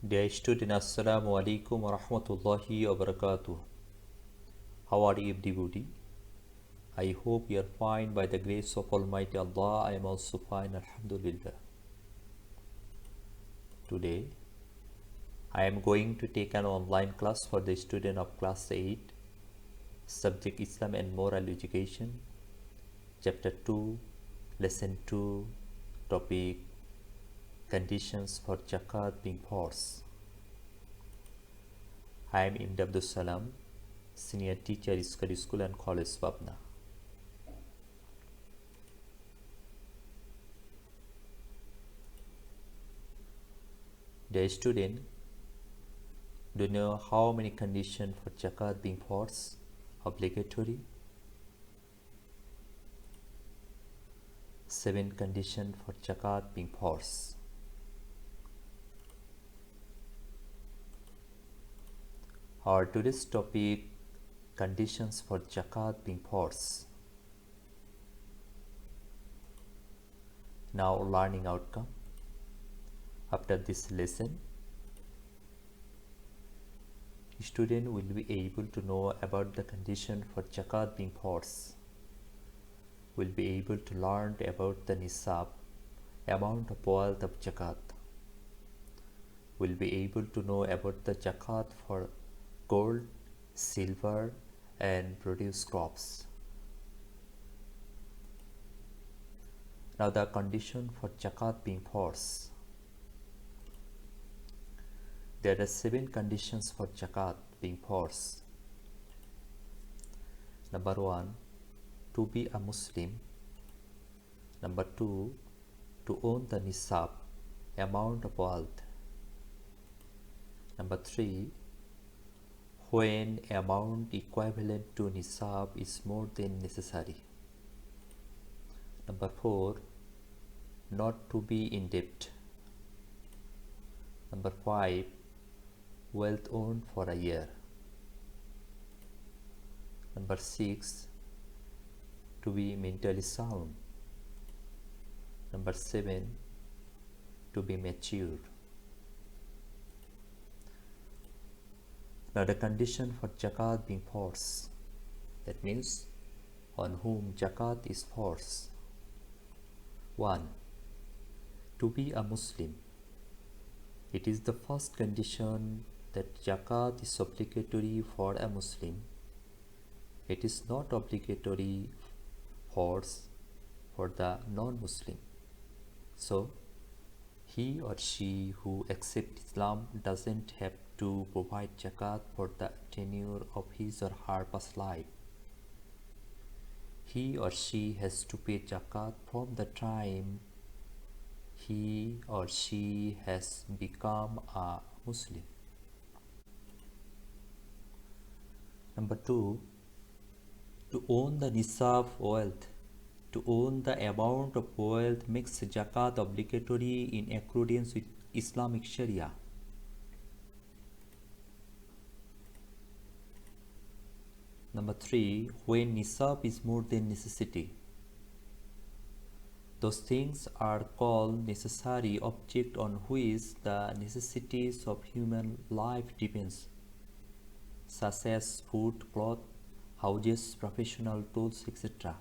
Dear student, Assalamu alaikum wa rahmatullahi wa barakatuh. How are you, everybody? I hope you are fine by the grace of Almighty Allah. I am also fine, Alhamdulillah. Today, I am going to take an online class for the student of class 8, subject Islam and Moral Education, chapter 2, lesson 2, topic conditions for Zakat being forced. I am Imd Abdul Salam, senior teacher, Iskari School and College, Pabna. Dear student, do you know how many conditions for Zakat being forced, obligatory? 7 conditions for Zakat being forced. Our today's topic, conditions for Zakat being forced. Now learning outcome. After this lesson, student will be able to know about the condition for Zakat being forced. Will be able to learn about the nisab, amount of wealth of Zakat. Will be able to know about the Zakat for gold, silver and produce crops. Now the condition for Zakat being forced. There are 7 conditions for Zakat being forced. Number 1, to be a Muslim. Number 2, to own the nisab, amount of wealth. Number 3, when amount equivalent to nisab is more than necessary. Number 4, not to be in debt. Number 5, wealth owned for a year. Number 6, to be mentally sound. Number 7, to be mature. Now the condition for Zakat being forced, that means on whom Zakat is forced. 1, to be a Muslim. It is the first condition that Zakat is obligatory for a Muslim. It is not obligatory for the non-Muslim. So, he or she who accepts Islam doesn't have to provide Zakat for the tenure of his or her past life. He or she has to pay Zakat from the time he or she has become a Muslim. Number 2, to own the nisab wealth. To own the amount of wealth makes Zakat obligatory in accordance with Islamic Sharia. Number 3, when nisab is more than necessity. Those things are called necessary objects on which the necessities of human life depends, such as food, clothes, houses, professional tools, etc.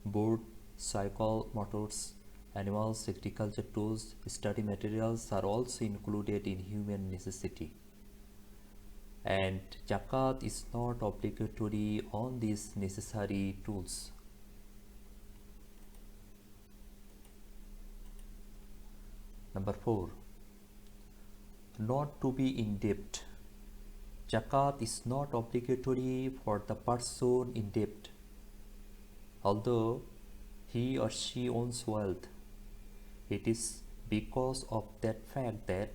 Board, cycle, motors, animals, agriculture tools, study materials are also included in human necessity. And Zakat is not obligatory on these necessary tools. Number 4, not to be in debt. Zakat is not obligatory for the person in debt, although he or she owns wealth. It is because of that fact that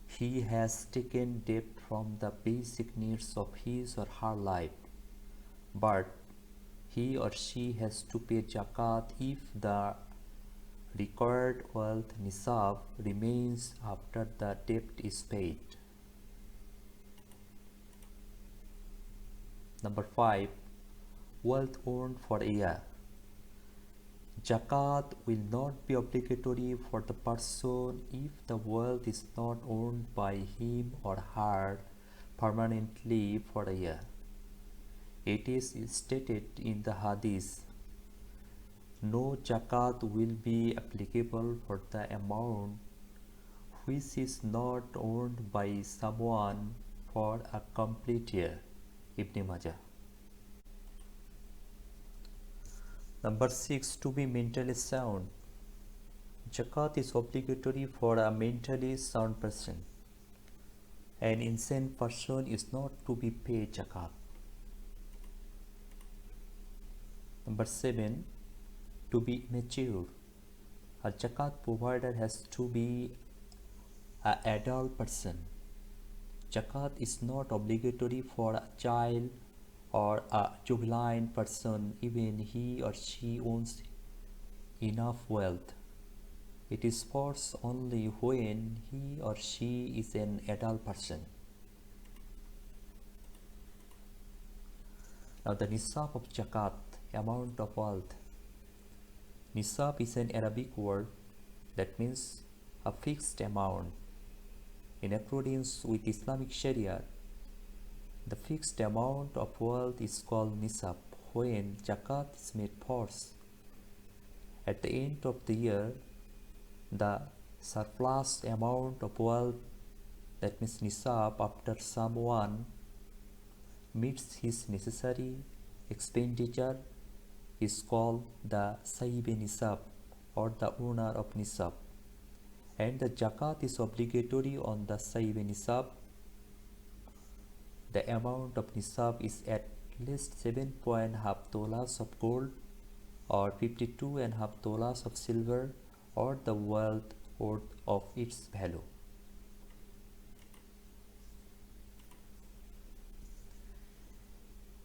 he has taken debt from the basic needs of his or her life, but he or she has to pay Zakat if the required wealth nisab remains after the debt is paid. Number 5, wealth owned for a year. Zakat will not be obligatory for the person if the wealth is not owned by him or her permanently for a year. It is stated in the Hadith, no zakat will be applicable for the amount which is not owned by someone for a complete year. Ibn Majah. Number 6. To be mentally sound. Zakat is obligatory for a mentally sound person. An insane person is not to be paid zakat. Number 7. To be mature. A zakat provider has to be an adult person. Zakat is not obligatory for a child or a juvenile person even he or she owns enough wealth. It is forced only when he or she is an adult person. Now the nisab of zakat, amount of wealth. Nisab is an Arabic word that means a fixed amount. In accordance with Islamic Sharia, the fixed amount of wealth is called nisab when zakat is made force. At the end of the year, the surplus amount of wealth, that means nisab, after someone meets his necessary expenditure, is called the Sahib Nisab or the owner of Nisab, and the zakat is obligatory on the Sahib Nisab. The amount of Nisab is at least 7.5 dollars of gold or 52.5 dollars of silver or the wealth worth of its value.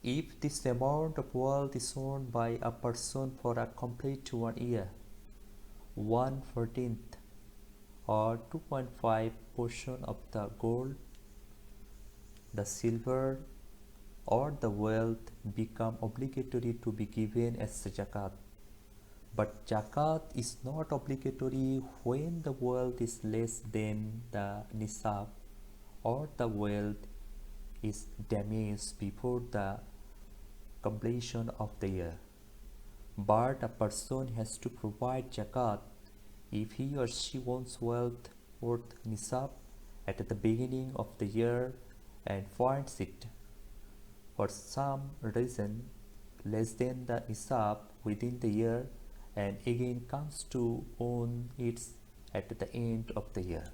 If this amount of wealth is owned by a person for a complete 1 year, 1/14 or 2.5 portion of the gold, the silver or the wealth become obligatory to be given as zakat. But zakat is not obligatory when the wealth is less than the nisab or the wealth is damaged before the completion of the year. But a person has to provide zakat if he or she wants wealth worth nisab at the beginning of the year and finds it for some reason less than the nisab within the year and again comes to own it at the end of the year.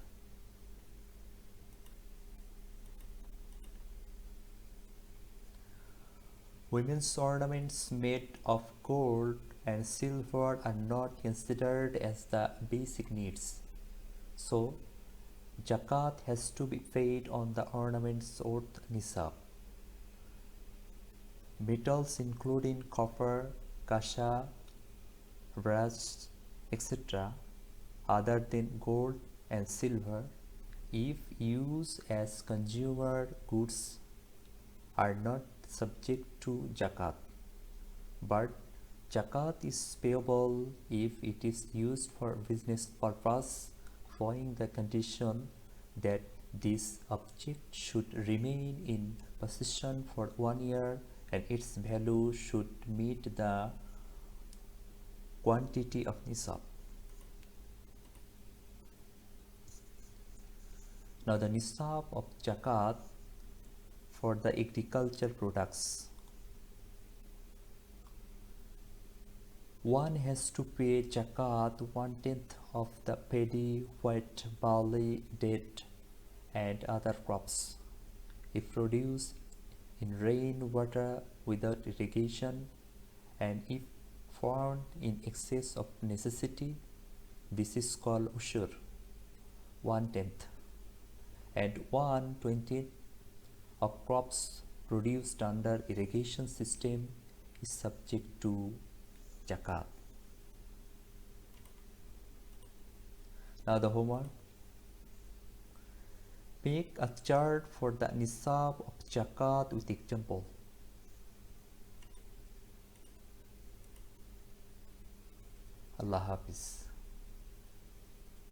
Women's ornaments made of gold and silver are not considered as the basic needs, so zakat has to be paid on the ornaments worth nisab. Metals including copper, kasha, brass, etc., other than gold and silver, if used as consumer goods, are not subject to zakat. But zakat is payable if it is used for business purpose, following the condition that this object should remain in possession for 1 year and its value should meet the quantity of nisab. Now the nisab of zakat for the agriculture products. One has to pay zakat 1/10 of the paddy, wheat, barley, date, and other crops if produced in rain water without irrigation, and if found in excess of necessity, this is called ushur, 1/10, and 1/20 of crops produced under irrigation system is subject to zakat. Now the homework. Make a chart for the nisab of zakat with example. Allah Hafiz.